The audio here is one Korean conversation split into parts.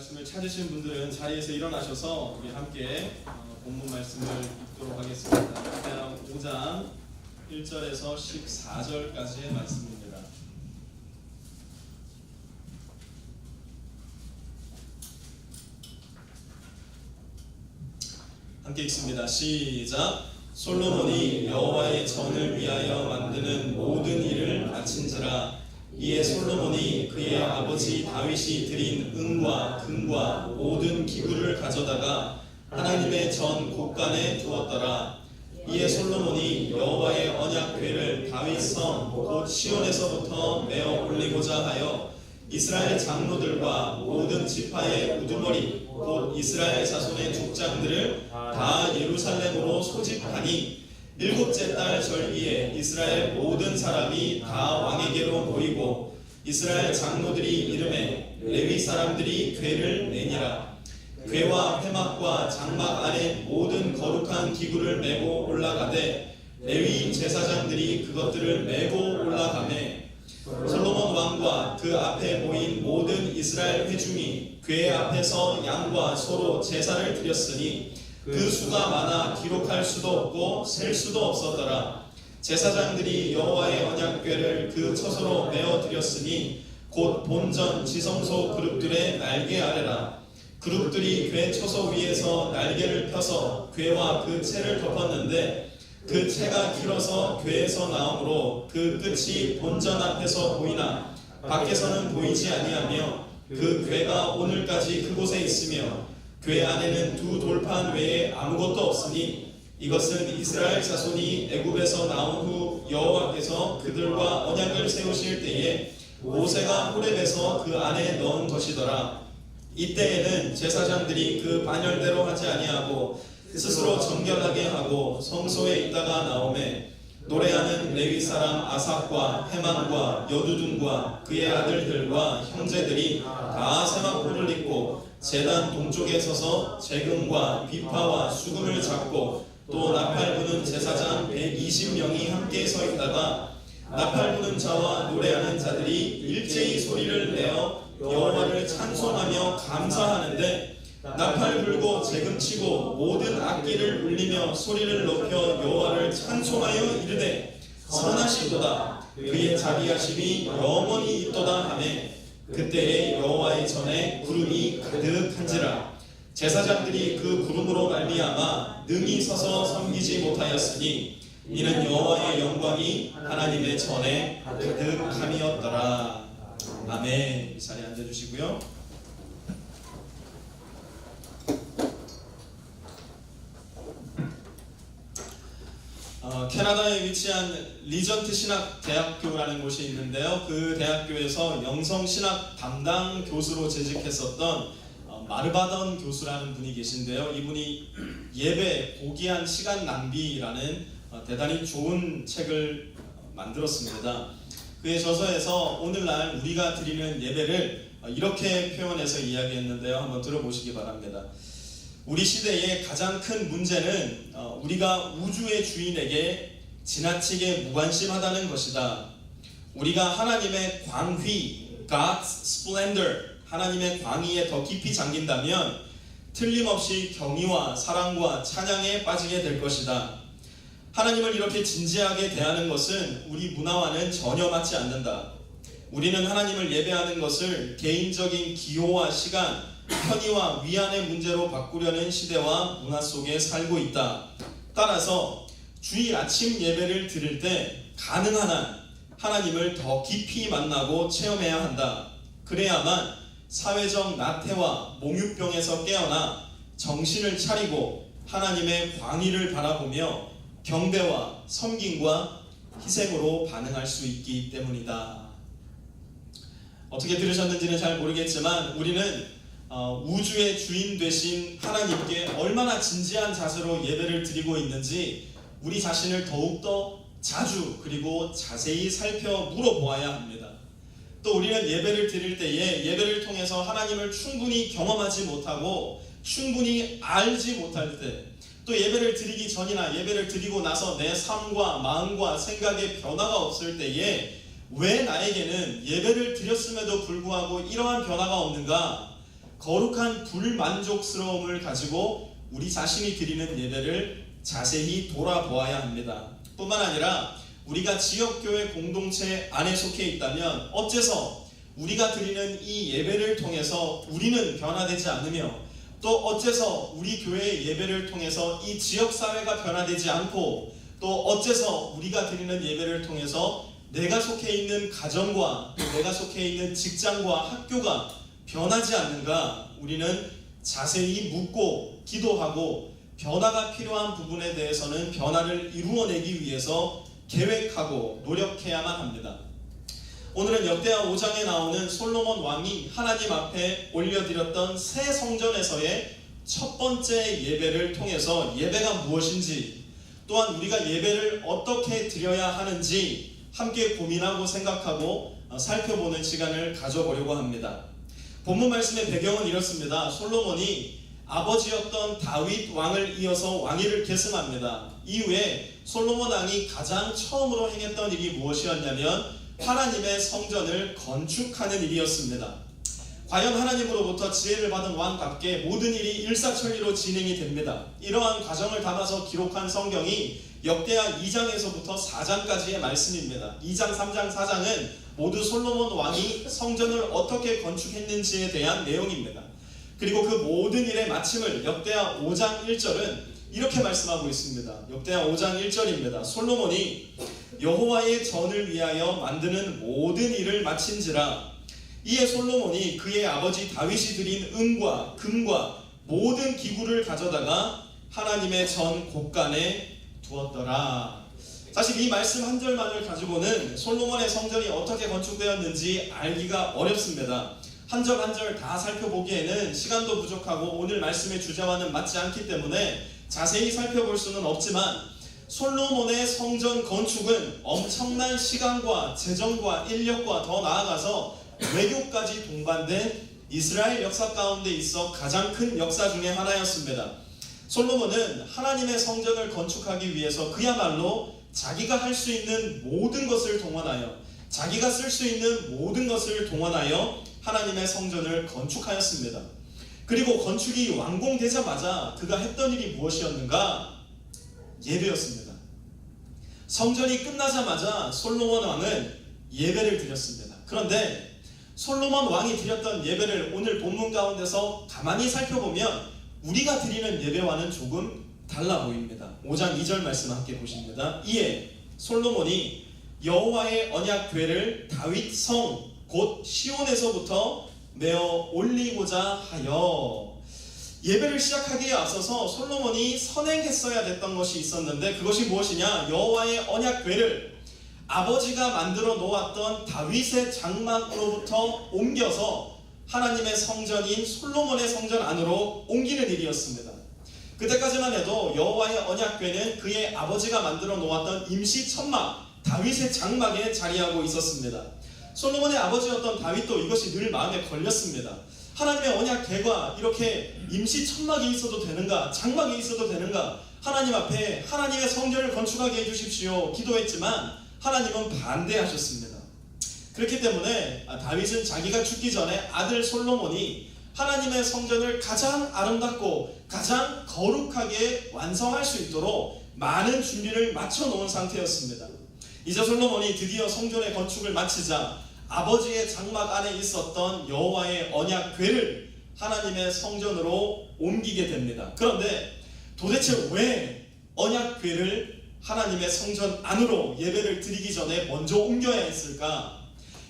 말씀을 찾으신 분들은 자리에서 일어나셔서 우리 함께 본문 말씀을 읽도록 하겠습니다. 그냥 5장 1절에서 14절까지의 말씀입니다. 함께 읽습니다. 시작. 솔로몬이 여호와의 전을 위하여 만드는 모든 일을 마친지라. 이에 솔로몬이 그의 아버지 다윗이 드린 은과 금과 모든 기구를 가져다가 하나님의 전 곳간에 두었더라. 이에 솔로몬이 여호와의 언약궤를 다윗성 곧 시온에서부터 메어 올리고자 하여 이스라엘 장로들과 모든 지파의 우두머리 곧 이스라엘 자손의 족장들을 다 예루살렘으로 소집하니 일곱째 달 절기에 이스라엘 모든 사람이 다 왕에게로 모이고 이스라엘 장로들이 이름에 레위 사람들이 궤를 내니라. 궤와 회막과 장막 안에 모든 거룩한 기구를 메고 올라가되 레위 제사장들이 그것들을 메고 올라가매 솔로몬 왕과 그 앞에 모인 모든 이스라엘 회중이 궤 앞에서 양과 소로 제사를 드렸으니 그 수가 많아 기록할 수도 없고 셀 수도 없었더라. 제사장들이 여호와의 언약궤를 그 처소로 메어 드렸으니 곧 본전 지성소 그룹들의 날개 아래라. 그룹들이 궤 처소 위에서 날개를 펴서 궤와 그 채를 덮었는데 그 채가 길어서 궤에서 나오므로 그 끝이 본전 앞에서 보이나 밖에서는 보이지 아니하며 그 궤가 오늘까지 그곳에 있으며 궤 안에는 두 돌판 외에 아무것도 없으니 이것은 이스라엘 자손이 애굽에서 나온 후 여호와께서 그들과 언약을 세우실 때에 모세가 호렙에서 그 안에 넣은 것이더라. 이때에는 제사장들이 그 반열대로 하지 아니하고 스스로 정결하게 하고 성소에 있다가 나오매 노래하는 레위 사람 아삭과 헤만과 여두둔과 그의 아들들과 형제들이 다 세마포를 입고 제단 동쪽에 서서 재금과 비파와 수금을 잡고 또 나팔 부는 제사장 120명이 함께 서 있다가 나팔 부는 자와 노래하는 자들이 일제히 소리를 내어 여호와를 찬송하며 감사하는데 나팔 불고 재금치고 모든 악기를 울리며 소리를 높여 여호와를 찬송하여 이르되 선하시도다 그의 자비하심이 영원히 있도다 하매 그때에 여호와의 전에 구름이 가득한지라. 제사장들이 그 구름으로 말미암아 능히 서서 섬기지 못하였으니 이는 여호와의 영광이 하나님의 전에 가득함이었더라. 아멘. 이 자리에 앉아주시고요. 캐나다에 위치한 리전트 신학 대학교라는 곳이 있는데요. 그 대학교에서 영성 신학 담당 교수로 재직했었던 마르바던 교수라는 분이 계신데요. 이분이 예배 고귀한 시간 낭비라는 대단히 좋은 책을 만들었습니다. 그의 저서에서 오늘날 우리가 드리는 예배를 이렇게 표현해서 이야기했는데요. 한번 들어보시기 바랍니다. 우리 시대의 가장 큰 문제는 우리가 우주의 주인에게 지나치게 무관심하다는 것이다. 우리가 하나님의 광휘, God's splendor, 하나님의 광의에 더 깊이 잠긴다면 틀림없이 경의와 사랑과 찬양에 빠지게 될 것이다. 하나님을 이렇게 진지하게 대하는 것은 우리 문화와는 전혀 맞지 않는다. 우리는 하나님을 예배하는 것을 개인적인 기호와 시간, 편의와 위안의 문제로 바꾸려는 시대와 문화 속에 살고 있다. 따라서 주일 아침 예배를 드릴 때 가능한 한 하나님을 더 깊이 만나고 체험해야 한다. 그래야만 사회적 나태와 몽유병에서 깨어나 정신을 차리고 하나님의 광의를 바라보며 경배와 섬김과 희생으로 반응할 수 있기 때문이다. 어떻게 들으셨는지는 잘 모르겠지만 우리는 우주의 주인 되신 하나님께 얼마나 진지한 자세로 예배를 드리고 있는지 우리 자신을 더욱더 자주 그리고 자세히 살펴 물어보아야 합니다. 또 우리는 예배를 드릴 때에 예배를 통해서 하나님을 충분히 경험하지 못하고 충분히 알지 못할 때, 또 예배를 드리기 전이나 예배를 드리고 나서 내 삶과 마음과 생각에 변화가 없을 때에 왜 나에게는 예배를 드렸음에도 불구하고 이러한 변화가 없는가? 거룩한 불만족스러움을 가지고 우리 자신이 드리는 예배를 자세히 돌아보아야 합니다. 뿐만 아니라 우리가 지역교회 공동체 안에 속해 있다면 어째서 우리가 드리는 이 예배를 통해서 우리는 변화되지 않으며 또 어째서 우리 교회의 예배를 통해서 이 지역사회가 변화되지 않고 또 어째서 우리가 드리는 예배를 통해서 내가 속해 있는 가정과 내가 속해 있는 직장과 학교가 변하지 않는가? 우리는 자세히 묻고 기도하고 변화가 필요한 부분에 대해서는 변화를 이루어내기 위해서 계획하고 노력해야만 합니다. 오늘은 역대하 5장에 나오는 솔로몬 왕이 하나님 앞에 올려드렸던 새 성전에서의 첫 번째 예배를 통해서 예배가 무엇인지 또한 우리가 예배를 어떻게 드려야 하는지 함께 고민하고 생각하고 살펴보는 시간을 가져보려고 합니다. 본문 말씀의 배경은 이렇습니다. 솔로몬이 아버지였던 다윗 왕을 이어서 왕위를 계승합니다. 이후에 솔로몬 왕이 가장 처음으로 행했던 일이 무엇이었냐면 하나님의 성전을 건축하는 일이었습니다. 과연 하나님으로부터 지혜를 받은 왕답게 모든 일이 일사천리로 진행이 됩니다. 이러한 과정을 담아서 기록한 성경이 역대하 2장에서부터 4장까지의 말씀입니다. 2장, 3장, 4장은 모두 솔로몬 왕이 성전을 어떻게 건축했는지에 대한 내용입니다. 그리고 그 모든 일의 마침을 역대하 5장 1절은 이렇게 말씀하고 있습니다. 역대하 5장 1절입니다. 솔로몬이 여호와의 전을 위하여 만드는 모든 일을 마친지라. 이에 솔로몬이 그의 아버지 다윗이 드린 은과 금과 모든 기구를 가져다가 하나님의 전 곳간에 두었더라. 사실 이 말씀 한 절만을 가지고는 솔로몬의 성전이 어떻게 건축되었는지 알기가 어렵습니다. 한 절 한 절 다 살펴보기에는 시간도 부족하고 오늘 말씀의 주제와는 맞지 않기 때문에 자세히 살펴볼 수는 없지만 솔로몬의 성전 건축은 엄청난 시간과 재정과 인력과 더 나아가서 외교까지 동반된 이스라엘 역사 가운데 있어 가장 큰 역사 중에 하나였습니다. 솔로몬은 하나님의 성전을 건축하기 위해서 그야말로 자기가 할 수 있는 모든 것을 동원하여 자기가 쓸 수 있는 모든 것을 동원하여 하나님의 성전을 건축하였습니다. 그리고 건축이 완공되자마자 그가 했던 일이 무엇이었는가? 예배였습니다. 성전이 끝나자마자 솔로몬 왕은 예배를 드렸습니다. 그런데 솔로몬 왕이 드렸던 예배를 오늘 본문 가운데서 가만히 살펴보면 우리가 드리는 예배와는 조금 달라 보입니다. 5장 2절 말씀 함께 보십니다. 이에 솔로몬이 여호와의 언약궤를 다윗 성 곧 시온에서부터 메어 올리고자 하여. 예배를 시작하기에 앞서서 솔로몬이 선행했어야 됐던 것이 있었는데 그것이 무엇이냐? 여호와의 언약궤를 아버지가 만들어 놓았던 다윗의 장막으로부터 옮겨서 하나님의 성전인 솔로몬의 성전 안으로 옮기는 일이었습니다. 그때까지만 해도 여호와의 언약궤는 그의 아버지가 만들어 놓았던 임시 천막 다윗의 장막에 자리하고 있었습니다. 솔로몬의 아버지였던 다윗도 이것이 늘 마음에 걸렸습니다. 하나님의 언약궤가 이렇게 임시 천막이 있어도 되는가? 장막이 있어도 되는가? 하나님 앞에 하나님의 성전을 건축하게 해주십시오 기도했지만 하나님은 반대하셨습니다. 그렇기 때문에 다윗은 자기가 죽기 전에 아들 솔로몬이 하나님의 성전을 가장 아름답고 가장 거룩하게 완성할 수 있도록 많은 준비를 마쳐 놓은 상태였습니다. 이제 솔로몬이 드디어 성전의 건축을 마치자 아버지의 장막 안에 있었던 여호와의 언약궤를 하나님의 성전으로 옮기게 됩니다. 그런데 도대체 왜 언약궤를 하나님의 성전 안으로 예배를 드리기 전에 먼저 옮겨야 했을까?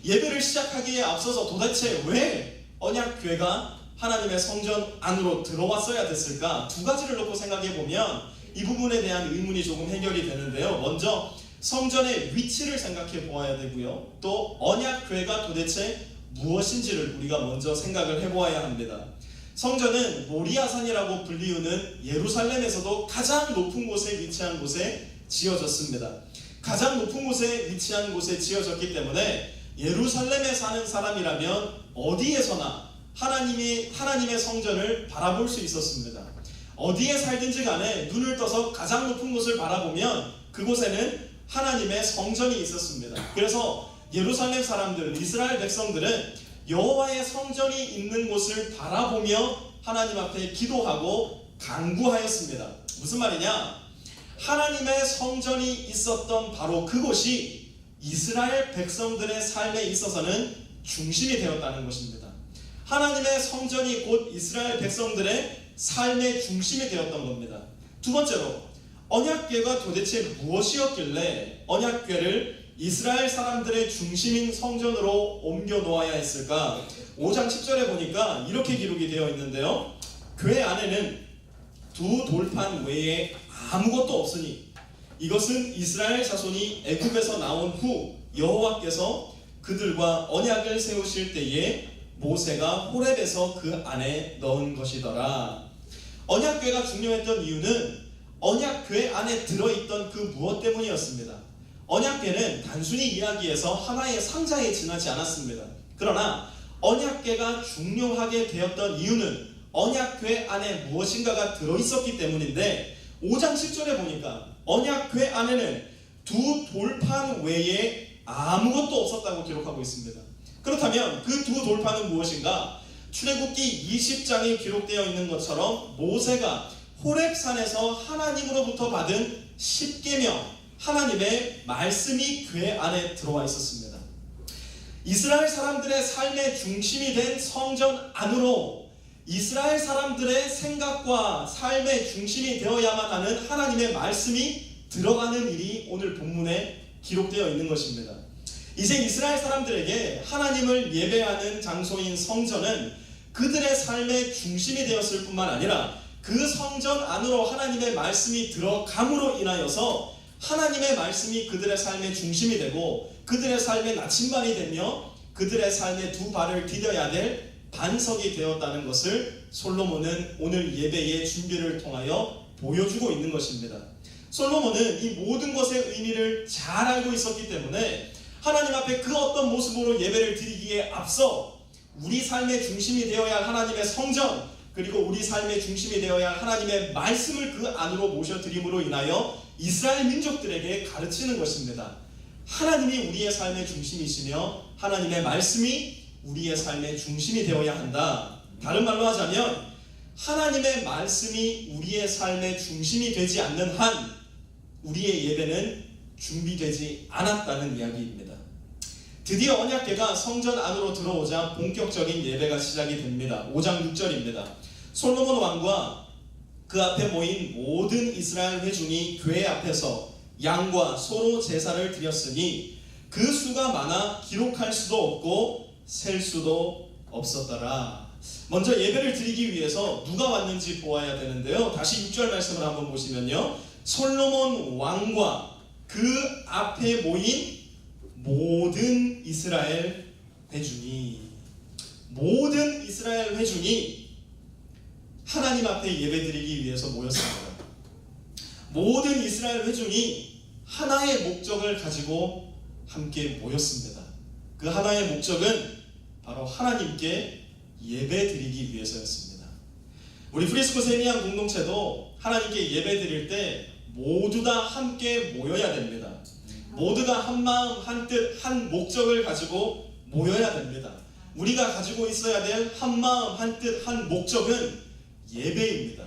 예배를 시작하기에 앞서서 도대체 왜 언약궤가 하나님의 성전 안으로 들어왔어야 됐을까? 두 가지를 놓고 생각해 보면 이 부분에 대한 의문이 조금 해결이 되는데요. 먼저 성전의 위치를 생각해 보아야 되고요. 또 언약궤가 도대체 무엇인지를 우리가 먼저 생각을 해보아야 합니다. 성전은 모리아산이라고 불리우는 예루살렘에서도 가장 높은 곳에 위치한 곳에 지어졌습니다. 가장 높은 곳에 위치한 곳에 지어졌기 때문에 예루살렘에 사는 사람이라면 어디에서나 하나님의 성전을 바라볼 수 있었습니다. 어디에 살든지 간에 눈을 떠서 가장 높은 곳을 바라보면 그곳에는 하나님의 성전이 있었습니다. 그래서 예루살렘 사람들, 이스라엘 백성들은 여호와의 성전이 있는 곳을 바라보며 하나님 앞에 기도하고 간구하였습니다. 무슨 말이냐? 하나님의 성전이 있었던 바로 그곳이 이스라엘 백성들의 삶에 있어서는 중심이 되었다는 것입니다. 하나님의 성전이 곧 이스라엘 백성들의 삶의 중심이 되었던 겁니다. 두 번째로, 언약궤가 도대체 무엇이었길래 언약궤를 이스라엘 사람들의 중심인 성전으로 옮겨 놓아야 했을까? 5장 10절에 보니까 이렇게 기록이 되어 있는데요. 궤 안에는 두 돌판 외에 아무것도 없으니 이것은 이스라엘 자손이 애굽에서 나온 후 여호와께서 그들과 언약을 세우실 때에 모세가 호렙에서 그 안에 넣은 것이더라. 언약궤가 중요했던 이유는 언약궤 안에 들어있던 그 무엇 때문이었습니다. 언약궤는 단순히 이야기해서 하나의 상자에 지나지 않았습니다. 그러나 언약궤가 중요하게 되었던 이유는 언약궤 안에 무엇인가가 들어있었기 때문인데 5장 10절에 보니까 언약궤 안에는 두 돌판 외에 아무것도 없었다고 기록하고 있습니다. 그렇다면 그 두 돌판은 무엇인가? 출애굽기 20장에 기록되어 있는 것처럼 모세가 호렙산에서 하나님으로부터 받은 십계명, 하나님의 말씀이 궤 안에 들어와 있었습니다. 이스라엘 사람들의 삶의 중심이 된 성전 안으로 이스라엘 사람들의 생각과 삶의 중심이 되어야만 하는 하나님의 말씀이 들어가는 일이 오늘 본문에 기록되어 있는 것입니다. 이제 이스라엘 사람들에게 하나님을 예배하는 장소인 성전은 그들의 삶의 중심이 되었을 뿐만 아니라 그 성전 안으로 하나님의 말씀이 들어감으로 인하여서 하나님의 말씀이 그들의 삶의 중심이 되고 그들의 삶의 나침반이 되며 그들의 삶의 두 발을 디뎌야 될 반석이 되었다는 것을 솔로몬은 오늘 예배의 준비를 통하여 보여주고 있는 것입니다. 솔로몬은 이 모든 것의 의미를 잘 알고 있었기 때문에 하나님 앞에 그 어떤 모습으로 예배를 드리기에 앞서 우리 삶의 중심이 되어야 할 하나님의 성전, 그리고 우리 삶의 중심이 되어야 할 하나님의 말씀을 그 안으로 모셔드림으로 인하여 이스라엘 민족들에게 가르치는 것입니다. 하나님이 우리의 삶의 중심이시며 하나님의 말씀이 우리의 삶의 중심이 되어야 한다. 다른 말로 하자면 하나님의 말씀이 우리의 삶의 중심이 되지 않는 한 우리의 예배는 준비되지 않았다는 이야기입니다. 드디어 언약궤가 성전 안으로 들어오자 본격적인 예배가 시작이 됩니다. 5장 6절입니다. 솔로몬 왕과 그 앞에 모인 모든 이스라엘 회중이 궤 앞에서 양과 소로 제사를 드렸으니 그 수가 많아 기록할 수도 없고 셀 수도 없었더라. 먼저 예배를 드리기 위해서 누가 왔는지 보아야 되는데요. 다시 6절 말씀을 한번 보시면요. 솔로몬 왕과 그 앞에 모인 모든 이스라엘 회중이, 모든 이스라엘 회중이 하나님 앞에 예배드리기 위해서 모였습니다. 모든 이스라엘 회중이 하나의 목적을 가지고 함께 모였습니다. 그 하나의 목적은 바로 하나님께 예배드리기 위해서였습니다. 우리 프리스코 세미양 공동체도 하나님께 예배드릴 때 모두 다 함께 모여야 됩니다. 모두가 한 마음, 한 뜻, 한 목적을 가지고 모여야 됩니다. 우리가 가지고 있어야 될 한 마음, 한 뜻, 한 목적은 예배입니다.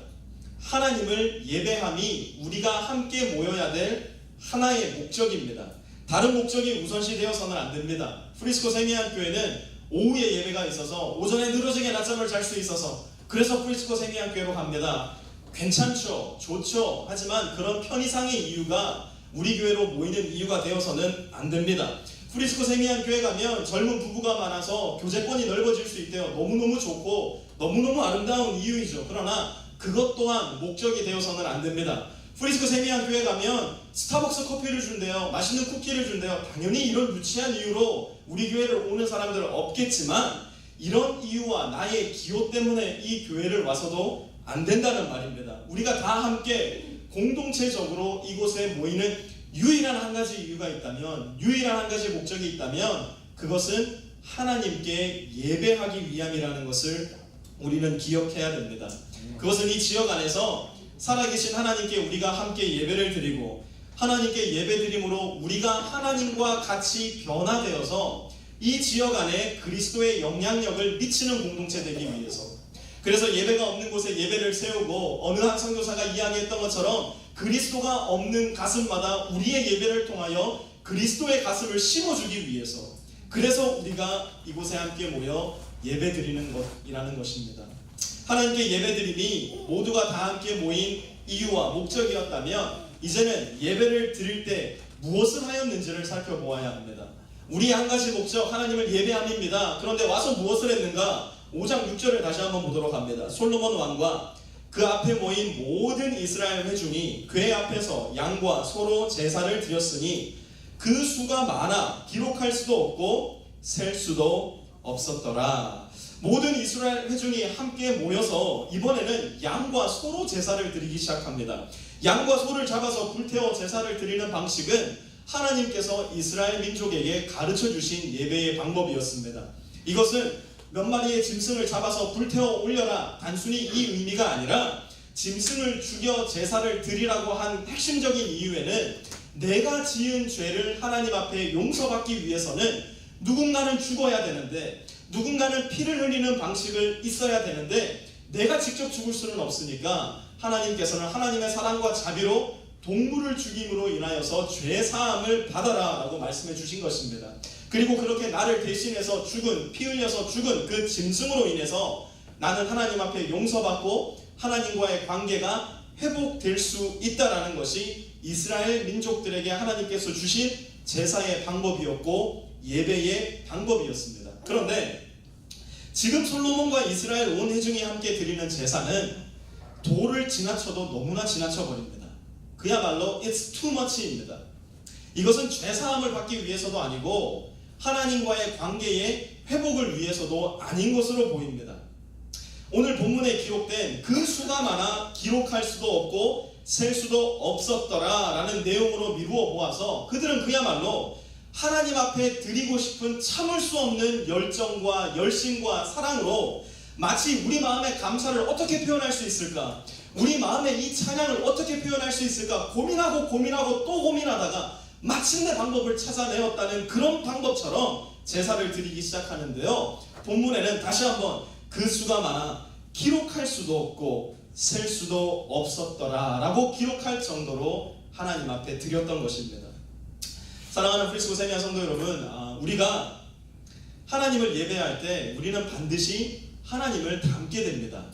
하나님을 예배함이 우리가 함께 모여야 될 하나의 목적입니다. 다른 목적이 우선시 되어서는 안 됩니다. 프리스코 세미양 교회는 오후에 예배가 있어서 오전에 늘어지게 낮잠을 잘 수 있어서 그래서 프리스코 세미양 교회로 갑니다. 괜찮죠, 좋죠. 하지만 그런 편의상의 이유가 우리 교회로 모이는 이유가 되어서는 안 됩니다. 프리스코 세미양 교회 가면 젊은 부부가 많아서 교제권이 넓어질 수 있대요. 너무너무 좋고 너무너무 아름다운 이유이죠. 그러나 그것 또한 목적이 되어서는 안 됩니다. 프리스코 세미양 교회 가면 스타벅스 커피를 준대요. 맛있는 쿠키를 준대요. 당연히 이런 유치한 이유로 우리 교회를 오는 사람들은 없겠지만 이런 이유와 나의 기호 때문에 이 교회를 와서도 안 된다는 말입니다. 우리가 다 함께 공동체적으로 이곳에 모이는 유일한 한 가지 이유가 있다면, 유일한 한 가지 목적이 있다면 그것은 하나님께 예배하기 위함이라는 것을 우리는 기억해야 됩니다. 그것은 이 지역 안에서 살아계신 하나님께 우리가 함께 예배를 드리고 하나님께 예배드림으로 우리가 하나님과 같이 변화되어서 이 지역 안에 그리스도의 영향력을 미치는 공동체 되기 위해서. 그래서 예배가 없는 곳에 예배를 세우고 어느 한 선교사가 이야기했던 것처럼 그리스도가 없는 가슴마다 우리의 예배를 통하여 그리스도의 가슴을 심어주기 위해서. 그래서 우리가 이곳에 함께 모여 예배드리는 것이라는 것입니다. 하나님께 예배드림이 모두가 다 함께 모인 이유와 목적이었다면 이제는 예배를 드릴 때 무엇을 하였는지를 살펴보아야 합니다. 우리의 한 가지 목적, 하나님을 예배함입니다. 그런데 와서 무엇을 했는가? 5장 6절을 다시 한번 보도록 합니다. 솔로몬 왕과 그 앞에 모인 모든 이스라엘 회중이 궤 앞에서 양과 소로 제사를 드렸으니 그 수가 많아 기록할 수도 없고 셀 수도 없었더라. 모든 이스라엘 회중이 함께 모여서 이번에는 양과 소로 제사를 드리기 시작합니다. 양과 소를 잡아서 불태워 제사를 드리는 방식은 하나님께서 이스라엘 민족에게 가르쳐 주신 예배의 방법이었습니다. 이것은 몇 마리의 짐승을 잡아서 불태워 올려라, 단순히 이 의미가 아니라 짐승을 죽여 제사를 드리라고 한 핵심적인 이유에는 내가 지은 죄를 하나님 앞에 용서받기 위해서는 누군가는 죽어야 되는데, 누군가는 피를 흘리는 방식을 있어야 되는데 내가 직접 죽을 수는 없으니까 하나님께서는 하나님의 사랑과 자비로 동물을 죽임으로 인하여서 죄 사함을 받아라 라고 말씀해 주신 것입니다. 그리고 그렇게 나를 대신해서 죽은, 피 흘려서 죽은 그 짐승으로 인해서 나는 하나님 앞에 용서받고 하나님과의 관계가 회복될 수 있다라는 것이 이스라엘 민족들에게 하나님께서 주신 제사의 방법이었고 예배의 방법이었습니다. 그런데 지금 솔로몬과 이스라엘 온 회중이 함께 드리는 제사는 도를 지나쳐도 너무나 지나쳐버립니다. 그야말로 it's too much입니다. 이것은 죄사함을 받기 위해서도 아니고 하나님과의 관계의 회복을 위해서도 아닌 것으로 보입니다. 오늘 본문에 기록된 그 수가 많아 기록할 수도 없고 셀 수도 없었더라 라는 내용으로 미루어 보아서 그들은 그야말로 하나님 앞에 드리고 싶은 참을 수 없는 열정과 열심과 사랑으로 마치 우리 마음의 감사를 어떻게 표현할 수 있을까, 우리 마음의 이 찬양을 어떻게 표현할 수 있을까 고민하고 또 고민하다가 마침내 방법을 찾아내었다는 그런 방법처럼 제사를 드리기 시작하는데요. 본문에는 다시 한번 그 수가 많아 기록할 수도 없고 셀 수도 없었더라 라고 기록할 정도로 하나님 앞에 드렸던 것입니다. 사랑하는 프리스고 세미한 성도 여러분, 우리가 하나님을 예배할 때 우리는 반드시 하나님을 닮게 됩니다.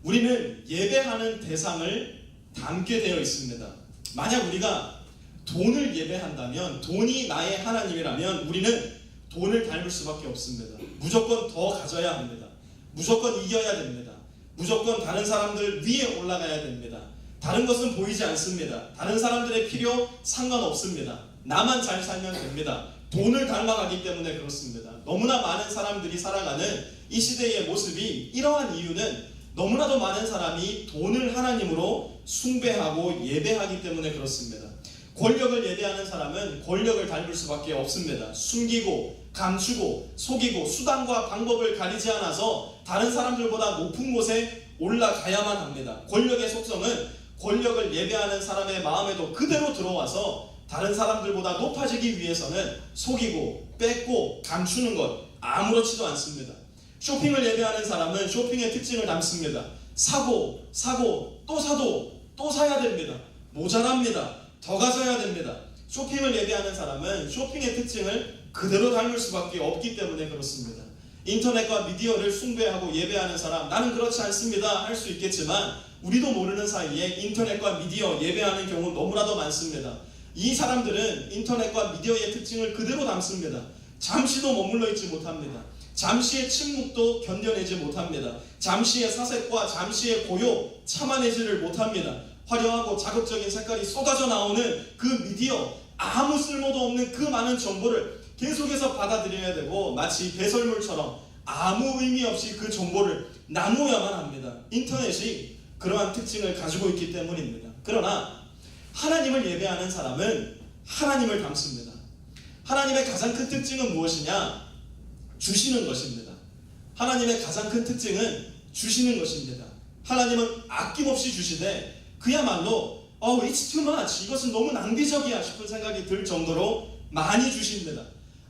우리는 예배하는 대상을 닮게 되어 있습니다. 만약 우리가 돈을 예배한다면, 돈이 나의 하나님이라면 우리는 돈을 닮을 수밖에 없습니다. 무조건 더 가져야 합니다. 무조건 이겨야 됩니다. 무조건 다른 사람들 위에 올라가야 됩니다. 다른 것은 보이지 않습니다. 다른 사람들의 필요 상관없습니다. 나만 잘 살면 됩니다. 돈을 닮아가기 때문에 그렇습니다. 너무나 많은 사람들이 살아가는 이 시대의 모습이 이러한 이유는 너무나도 많은 사람이 돈을 하나님으로 숭배하고 예배하기 때문에 그렇습니다. 권력을 예배하는 사람은 권력을 닮을 수밖에 없습니다. 숨기고 감추고 속이고 수단과 방법을 가리지 않아서 다른 사람들보다 높은 곳에 올라가야만 합니다. 권력의 속성은 권력을 예배하는 사람의 마음에도 그대로 들어와서 다른 사람들보다 높아지기 위해서는 속이고 뺏고 감추는 것 아무렇지도 않습니다. 쇼핑을 예배하는 사람은 쇼핑의 특징을 담습니다. 사고 또 사도 또 사야 됩니다. 모자랍니다. 더 가져야 됩니다. 쇼핑을 예배하는 사람은 쇼핑의 특징을 그대로 닮을 수밖에 없기 때문에 그렇습니다. 인터넷과 미디어를 숭배하고 예배하는 사람, 나는 그렇지 않습니다 할 수 있겠지만 우리도 모르는 사이에 인터넷과 미디어 예배하는 경우 너무나도 많습니다. 이 사람들은 인터넷과 미디어의 특징을 그대로 담습니다. 잠시도 머물러 있지 못합니다. 잠시의 침묵도 견뎌내지 못합니다. 잠시의 사색과 잠시의 고요 참아내지를 못합니다. 화려하고 자극적인 색깔이 쏟아져 나오는 그 미디어, 아무 쓸모도 없는 그 많은 정보를 계속해서 받아들여야 되고 마치 배설물처럼 아무 의미 없이 그 정보를 나누어야만 합니다. 인터넷이 그러한 특징을 가지고 있기 때문입니다. 그러나 하나님을 예배하는 사람은 하나님을 닮습니다. 하나님의 가장 큰 특징은 무엇이냐? 주시는 것입니다. 하나님의 가장 큰 특징은 주시는 것입니다. 하나님은 아낌없이 주시되 그야말로 it's too much, 이것은 너무 낭비적이야 싶은 생각이 들 정도로 많이 주십니다.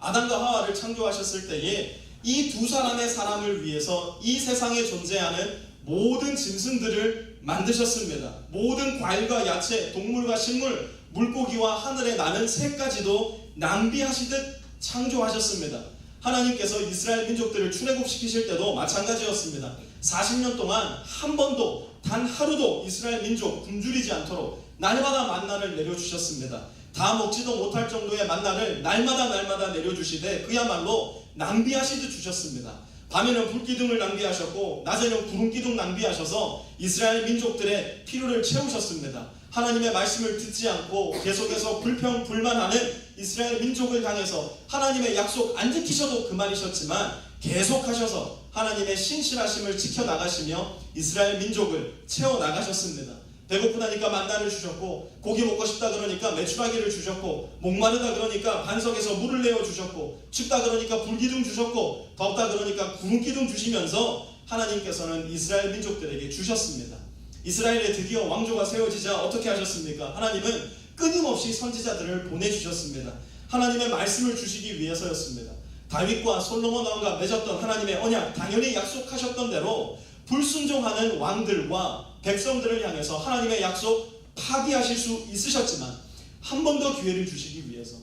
아담과 하와를 창조하셨을 때에 이 두 사람의 사람을 위해서 이 세상에 존재하는 모든 짐승들을 만드셨습니다. 모든 과일과 야채, 동물과 식물, 물고기와 하늘에 나는 새까지도 낭비하시듯 창조하셨습니다. 하나님께서 이스라엘 민족들을 출애굽시키실 때도 마찬가지였습니다. 40년 동안 한 번도 단 하루도 이스라엘 민족 굶주리지 않도록 날마다 만나를 내려주셨습니다. 다 먹지도 못할 정도의 만나를 날마다 내려주시되 그야말로 낭비하시듯 주셨습니다. 밤에는 불기둥을 낭비하셨고 낮에는 구름기둥 낭비하셔서 이스라엘 민족들의 필요를 채우셨습니다. 하나님의 말씀을 듣지 않고 계속해서 불평불만하는 이스라엘 민족을 향해서 하나님의 약속 안 지키셔도 그만이셨지만 계속하셔서 하나님의 신실하심을 지켜나가시며 이스라엘 민족을 채워나가셨습니다. 배고프다니까 만나를 주셨고, 고기 먹고 싶다 그러니까 메추라기를 주셨고, 목마르다 그러니까 반석에서 물을 내어주셨고, 춥다 그러니까 불기둥 주셨고, 덥다 그러니까 구름기둥 주시면서 하나님께서는 이스라엘 민족들에게 주셨습니다. 이스라엘에 드디어 왕조가 세워지자 어떻게 하셨습니까? 하나님은 끊임없이 선지자들을 보내주셨습니다. 하나님의 말씀을 주시기 위해서였습니다. 다윗과 솔로몬 왕과 맺었던 하나님의 언약, 당연히 약속하셨던 대로 불순종하는 왕들과 백성들을 향해서 하나님의 약속 파기하실 수 있으셨지만 한 번 더 기회를 주시기 위해서,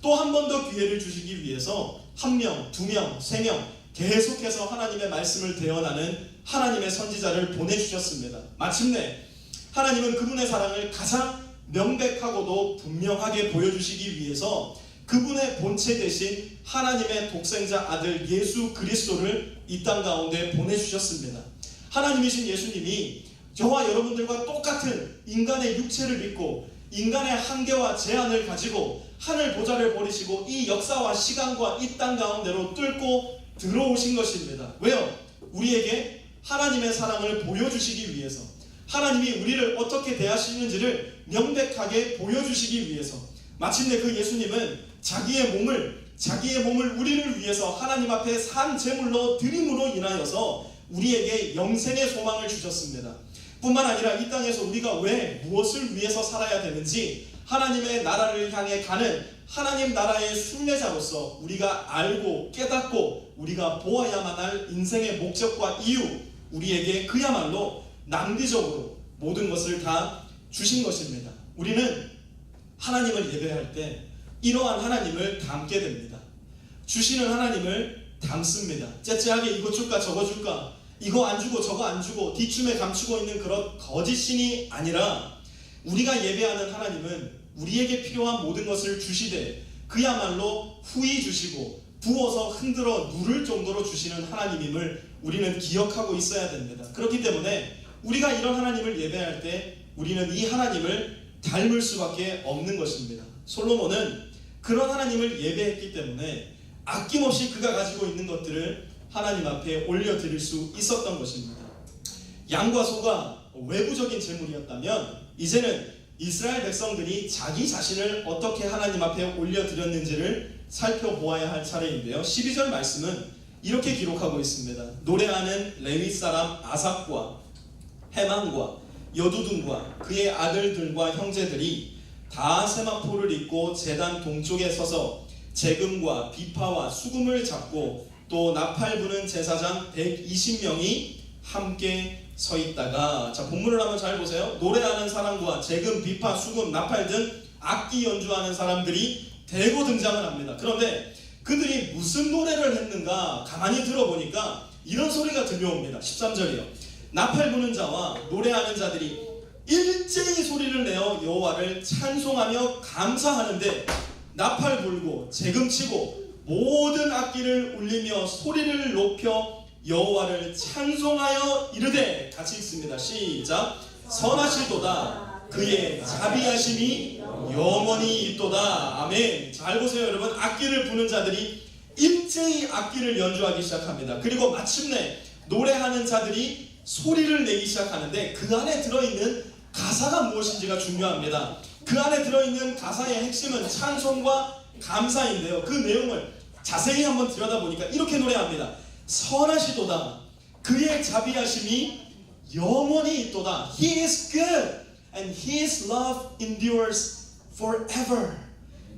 또 한 번 더 기회를 주시기 위해서 1명, 2명, 3명 계속해서 하나님의 말씀을 대언하는 하나님의 선지자를 보내주셨습니다. 마침내 하나님은 그분의 사랑을 가장 명백하고도 분명하게 보여주시기 위해서 그분의 본체 대신 하나님의 독생자 아들 예수 그리스도를 이 땅 가운데 보내주셨습니다. 하나님이신 예수님이 저와 여러분들과 똑같은 인간의 육체를 입고 인간의 한계와 제한을 가지고 하늘 보좌를 버리시고 이 역사와 시간과 이 땅 가운데로 뚫고 들어오신 것입니다. 왜요? 우리에게 하나님의 사랑을 보여주시기 위해서, 하나님이 우리를 어떻게 대하시는지를 명백하게 보여주시기 위해서, 마침내 그 예수님은 자기의 몸을 우리를 위해서 하나님 앞에 산 제물로 드림으로 인하여서 우리에게 영생의 소망을 주셨습니다. 뿐만 아니라 이 땅에서 우리가 왜 무엇을 위해서 살아야 되는지 하나님의 나라를 향해 가는 하나님 나라의 순례자로서 우리가 알고 깨닫고 우리가 보아야만 할 인생의 목적과 이유, 우리에게 그야말로 낭비적으로 모든 것을 다 주신 것입니다. 우리는 하나님을 예배할 때 이러한 하나님을 닮게 됩니다. 주시는 하나님을 닮습니다. 째째하게 이거 줄까 저거 줄까, 이거 안 주고 저거 안 주고 뒷춤에 감추고 있는 그런 거짓신이 아니라 우리가 예배하는 하나님은 우리에게 필요한 모든 것을 주시되 그야말로 후히 주시고 부어서 흔들어 누를 정도로 주시는 하나님임을 우리는 기억하고 있어야 됩니다. 그렇기 때문에 우리가 이런 하나님을 예배할 때 우리는 이 하나님을 닮을 수밖에 없는 것입니다. 솔로몬은 그런 하나님을 예배했기 때문에 아낌없이 그가 가지고 있는 것들을 하나님 앞에 올려드릴 수 있었던 것입니다. 양과 소가 외부적인 제물이었다면 이제는 이스라엘 백성들이 자기 자신을 어떻게 하나님 앞에 올려드렸는지를 살펴보아야 할 차례인데요. 12절 말씀은 이렇게 기록하고 있습니다. 노래하는 레위 사람 아삽과 헤만과 여두둔과 그의 아들들과 형제들이 다 세마포를 입고 제단 동쪽에 서서 재금과 비파와 수금을 잡고 또 나팔 부는 제사장 120명이 함께 서 있다가, 자 본문을 한번 잘 보세요. 노래하는 사람과 재금, 비파, 수금, 나팔 등 악기 연주하는 사람들이 대거 등장을 합니다. 그런데 그들이 무슨 노래를 했는가 가만히 들어보니까 이런 소리가 들려옵니다. 13절이요. 나팔 부는 자와 노래하는 자들이 일제히 소리를 내어 여호와를 찬송하며 감사하는데 나팔 불고 재금 치고 모든 악기를 울리며 소리를 높여 여호와를 찬송하여 이르되, 같이 읽습니다. 시작. 선하시도다 그의 자비하심이 영원히 있도다. 아멘. 잘 보세요 여러분. 악기를 부는 자들이 일제히 악기를 연주하기 시작합니다. 그리고 마침내 노래하는 자들이 소리를 내기 시작하는데 그 안에 들어있는 가사가 무엇인지가 중요합니다. 그 안에 들어있는 가사의 핵심은 찬송과 감사인데요. 그 내용을 자세히 한번 들여다보니까 이렇게 노래합니다. 선하시도다 그의 자비하심이 영원히 있도다. He is good and His love endures forever.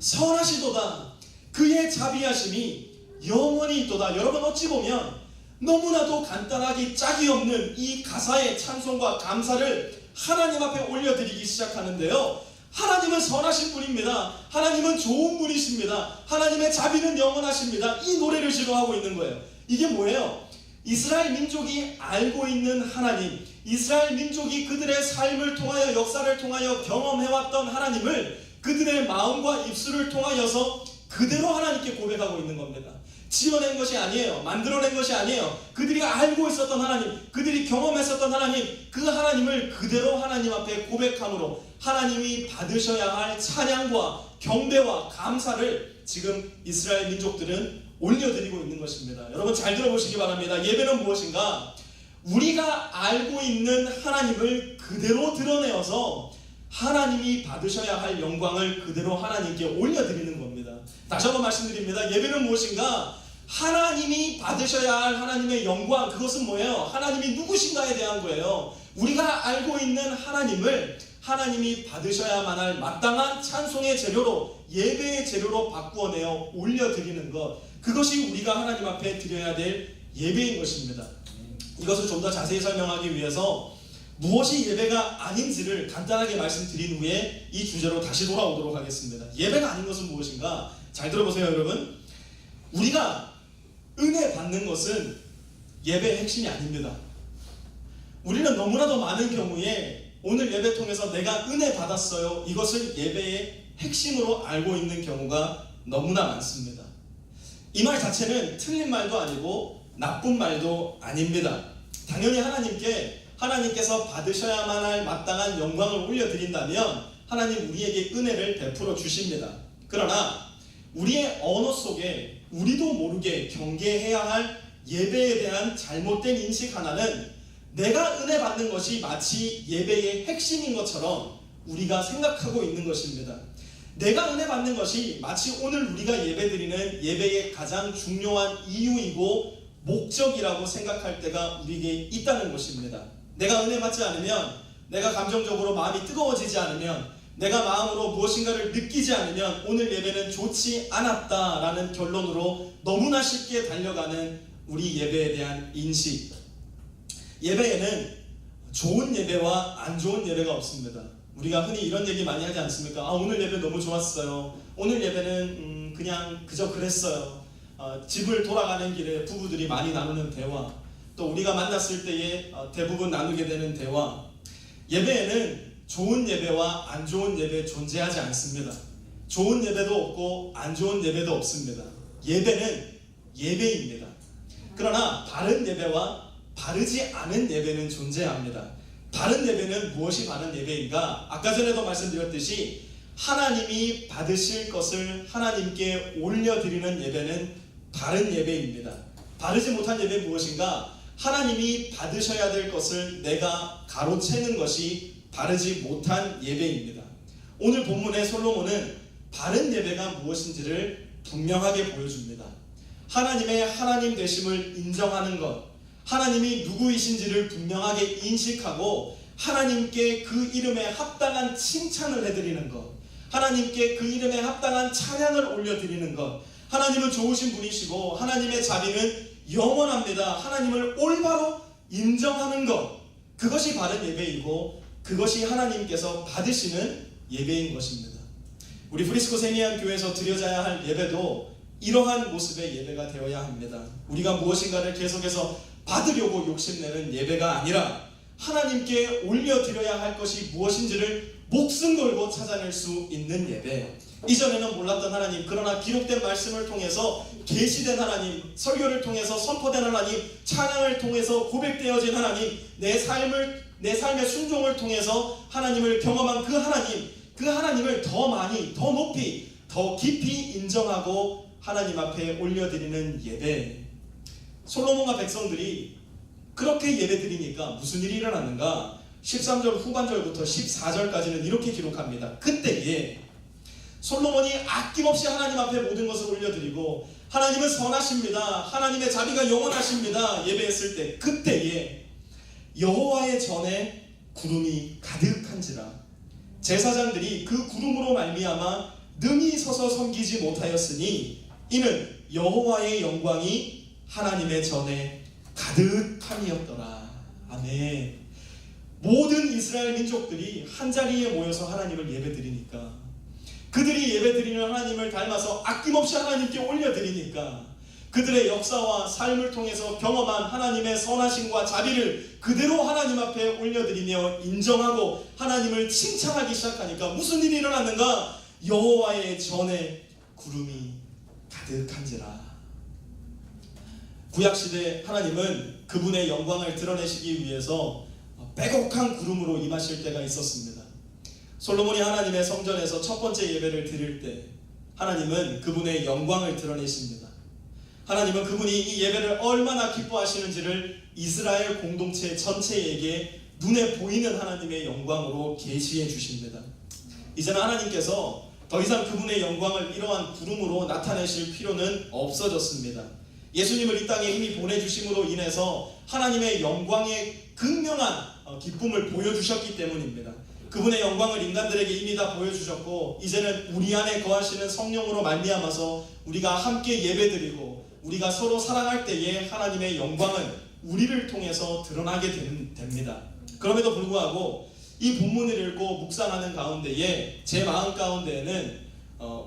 선하시도다 그의 자비하심이 영원히 있도다. 여러분, 어찌 보면 너무나도 간단하기 짝이 없는 이 가사의 찬송과 감사를 하나님 앞에 올려드리기 시작하는데요, 하나님은 선하신 분입니다. 하나님은 좋은 분이십니다. 하나님의 자비는 영원하십니다. 이 노래를 지금 하고 있는 거예요. 이게 뭐예요? 이스라엘 민족이 알고 있는 하나님, 이스라엘 민족이 그들의 삶을 통하여, 역사를 통하여 경험해왔던 하나님을 그들의 마음과 입술을 통하여서 그대로 하나님께 고백하고 있는 겁니다. 지어낸 것이 아니에요. 만들어낸 것이 아니에요. 그들이 알고 있었던 하나님, 그들이 경험했었던 하나님, 그 하나님을 그대로 하나님 앞에 고백함으로 하나님이 받으셔야 할 찬양과 경배와 감사를 지금 이스라엘 민족들은 올려드리고 있는 것입니다. 여러분, 잘 들어보시기 바랍니다. 예배는 무엇인가? 우리가 알고 있는 하나님을 그대로 드러내어서 하나님이 받으셔야 할 영광을 그대로 하나님께 올려드리는 겁니다. 다시 한번 말씀드립니다. 예배는 무엇인가? 하나님이 받으셔야 할 하나님의 영광, 그것은 뭐예요? 하나님이 누구신가에 대한 거예요. 우리가 알고 있는 하나님을 하나님이 받으셔야만 할 마땅한 찬송의 재료로, 예배의 재료로 바꾸어내어 올려드리는 것, 그것이 우리가 하나님 앞에 드려야 될 예배인 것입니다. 이것을 좀 더 자세히 설명하기 위해서 무엇이 예배가 아닌지를 간단하게 말씀드린 후에 이 주제로 다시 돌아오도록 하겠습니다. 예배가 아닌 것은 무엇인가? 잘 들어보세요, 여러분. 우리가 은혜 받는 것은 예배의 핵심이 아닙니다. 우리는 너무나도 많은 경우에 오늘 예배 통해서 내가 은혜 받았어요, 이것을 예배의 핵심으로 알고 있는 경우가 너무나 많습니다. 이 말 자체는 틀린 말도 아니고 나쁜 말도 아닙니다. 당연히 하나님께서 받으셔야만 할 마땅한 영광을 올려드린다면 하나님 우리에게 은혜를 베풀어 주십니다. 그러나 우리의 언어 속에 우리도 모르게 경계해야 할 예배에 대한 잘못된 인식 하나는, 내가 은혜 받는 것이 마치 예배의 핵심인 것처럼 우리가 생각하고 있는 것입니다. 내가 은혜 받는 것이 마치 오늘 우리가 예배드리는 예배의 가장 중요한 이유이고 목적이라고 생각할 때가 우리에게 있다는 것입니다. 내가 은혜 받지 않으면, 내가 감정적으로 마음이 뜨거워지지 않으면, 내가 마음으로 무엇인가를 느끼지 않으면 오늘 예배는 좋지 않았다라는 결론으로 너무나 쉽게 달려가는 우리 예배에 대한 인식. 예배에는 좋은 예배와 안 좋은 예배가 없습니다. 우리가 흔히 이런 얘기 많이 하지 않습니까? 오늘 예배 너무 좋았어요. 오늘 예배는 그냥 그저 그랬어요. 집을 돌아가는 길에 부부들이 많이 나누는 대화, 또 우리가 만났을 때에 대부분 나누게 되는 대화. 예배에는 좋은 예배와 안 좋은 예배 존재하지 않습니다. 좋은 예배도 없고 안 좋은 예배도 없습니다. 예배는 예배입니다. 그러나 바른 예배와 바르지 않은 예배는 존재합니다. 바른 예배는 무엇이 바른 예배인가? 아까 전에도 말씀드렸듯이 하나님이 받으실 것을 하나님께 올려드리는 예배는 바른 예배입니다. 바르지 못한 예배는 무엇인가? 하나님이 받으셔야 될 것을 내가 가로채는 것이 바르지 못한 예배입니다. 오늘 본문의 솔로몬은 바른 예배가 무엇인지를 분명하게 보여줍니다. 하나님의 하나님 되심을 인정하는 것, 하나님이 누구이신지를 분명하게 인식하고 하나님께 그 이름에 합당한 칭찬을 해드리는 것, 하나님께 그 이름에 합당한 찬양을 올려드리는 것, 하나님은 좋으신 분이시고 하나님의 자비는 영원합니다, 하나님을 올바로 인정하는 것, 그것이 바른 예배이고 그것이 하나님께서 받으시는 예배인 것입니다. 우리 프리스코 세미안 교회에서 드려져야 할 예배도 이러한 모습의 예배가 되어야 합니다. 우리가 무엇인가를 계속해서 받으려고 욕심내는 예배가 아니라 하나님께 올려드려야 할 것이 무엇인지를 목숨 걸고 찾아낼 수 있는 예배. 이전에는 몰랐던 하나님, 그러나 기록된 말씀을 통해서 계시된 하나님, 설교를 통해서 선포된 하나님, 찬양을 통해서 고백되어진 하나님, 내 삶의 순종을 통해서 하나님을 경험한 그 하나님을 더 많이, 더 높이, 더 깊이 인정하고 하나님 앞에 올려드리는 예배. 솔로몬과 백성들이 그렇게 예배드리니까 무슨 일이 일어났는가? 13절 후반절부터 14절까지는 이렇게 기록합니다. 그때에 솔로몬이 아낌없이 하나님 앞에 모든 것을 올려드리고 하나님은 선하십니다, 하나님의 자비가 영원하십니다 예배했을 때, 그때에 여호와의 전에 구름이 가득한지라 제사장들이 그 구름으로 말미암아 능히 서서 섬기지 못하였으니 이는 여호와의 영광이 하나님의 전에 가득함이었더라. 아멘. 모든 이스라엘 민족들이 한자리에 모여서 하나님을 예배드리니까, 그들이 예배드리는 하나님을 닮아서 아낌없이 하나님께 올려드리니까, 그들의 역사와 삶을 통해서 경험한 하나님의 선하심과 자비를 그대로 하나님 앞에 올려드리며 인정하고 하나님을 칭찬하기 시작하니까 무슨 일이 일어났는가? 여호와의 전에 구름이 가득한지라. 구약시대 하나님은 그분의 영광을 드러내시기 위해서 빼곡한 구름으로 임하실 때가 있었습니다. 솔로몬이 하나님의 성전에서 첫 번째 예배를 드릴 때 하나님은 그분의 영광을 드러내십니다. 하나님은 그분이 이 예배를 얼마나 기뻐하시는지를 이스라엘 공동체 전체에게 눈에 보이는 하나님의 영광으로 계시해 주십니다. 이제는 하나님께서 더 이상 그분의 영광을 이러한 구름으로 나타내실 필요는 없어졌습니다. 예수님을 이 땅에 이미 보내주심으로 인해서 하나님의 영광의 극명한 기쁨을 보여주셨기 때문입니다. 그분의 영광을 인간들에게 이미 다 보여주셨고, 이제는 우리 안에 거하시는 성령으로 말미암아서 우리가 함께 예배드리고 우리가 서로 사랑할 때에 하나님의 영광은 우리를 통해서 드러나게 됩니다. 그럼에도 불구하고 이 본문을 읽고 묵상하는 가운데에 제 마음 가운데에는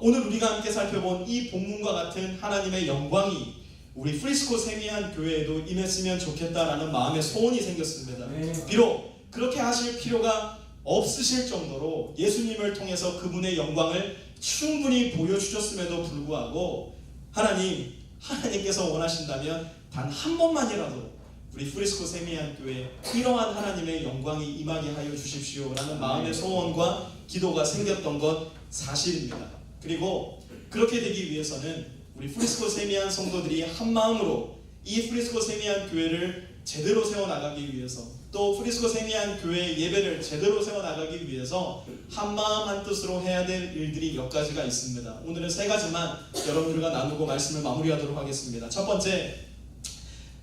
오늘 우리가 함께 살펴본 이 본문과 같은 하나님의 영광이 우리 프리스코 세미한 교회에도 임했으면 좋겠다라는 마음의 소원이 생겼습니다. 비록 그렇게 하실 필요가 없으실 정도로 예수님을 통해서 그분의 영광을 충분히 보여주셨음에도 불구하고 하나님께서 원하신다면 단 한 번만이라도 우리 프리스코 세미한 교회에 이러한 하나님의 영광이 임하게 하여 주십시오라는 마음의 소원과 기도가 생겼던 것 사실입니다. 그리고 그렇게 되기 위해서는 우리 프리스코 세미한 성도들이 한 마음으로 이 프리스코 세미한 교회를 제대로 세워나가기 위해서, 또 프리스코 세미한 교회의 예배를 제대로 세워나가기 위해서 한 마음 한 뜻으로 해야 될 일들이 몇 가지가 있습니다. 오늘은 세 가지만 여러분들과 나누고 말씀을 마무리하도록 하겠습니다. 첫 번째,